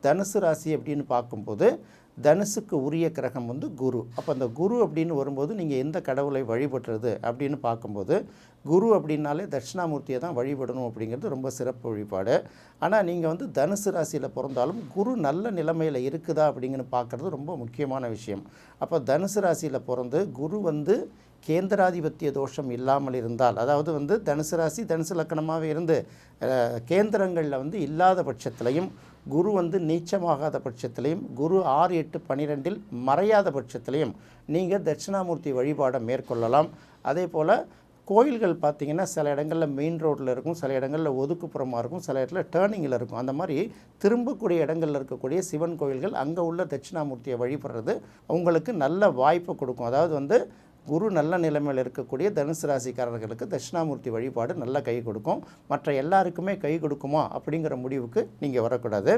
தனுசு ராசி அப்படின்னு பார்க்கும்போது தனுசுக்கு உரிய கிரகம் வந்து குரு. அப்போ அந்த குரு அப்படின்னு வரும்போது நீங்கள் எந்த கடவுளை வழிபடுறது அப்படின்னு பார்க்கும்போது குரு அப்படின்னாலே தட்சிணாமூர்த்தியை தான் வழிபடணும் அப்படிங்கிறது ரொம்ப சிறப்பு வழிபாடு. ஆனால் நீங்கள் வந்து தனுசு ராசியில் பிறந்தாலும் குரு நல்ல நிலைமையில் இருக்குதா அப்படிங்கன்னு பார்க்குறது ரொம்ப முக்கியமான விஷயம். அப்போ தனுசு ராசியில் பிறந்து குரு வந்து கேந்திராதிபத்திய தோஷம் இல்லாமல் இருந்தால், அதாவது வந்து தனுசு ராசி தனுசு லக்கணமாகவே இருந்து கேந்திரங்களில் வந்து இல்லாத பட்சத்திலையும், குரு வந்து நீச்சமாகாத பட்சத்திலையும், குரு 6, 8, 12 மறையாத பட்சத்திலையும் நீங்கள் தட்சிணாமூர்த்தி வழிபாடை மேற்கொள்ளலாம். அதே போல் கோயில்கள் பார்த்திங்கன்னா சில இடங்களில் மெயின் ரோட்டில் இருக்கும், சில இடங்களில் ஒதுக்குப்புறமாக இருக்கும், சில இடத்துல டேர்னிங்கில் இருக்கும். அந்த மாதிரி திரும்பக்கூடிய இடங்களில் இருக்கக்கூடிய சிவன் கோயில்கள் அங்கே உள்ள தட்சிணாமூர்த்தியை வழிபடுறது உங்களுக்கு நல்ல வாய்ப்பை கொடுக்கும். அதாவது வந்து குரு நல்ல நிலைமையில் இருக்கக்கூடிய தனுசு ராசிக்காரர்களுக்கு தட்சிணாமூர்த்தி வழிபாடு நல்ல கை கொடுக்கும். மற்ற எல்லாருக்குமே கை கொடுக்குமா அப்படிங்கிற முடிவுக்கு நீங்கள் வரக்கூடாது.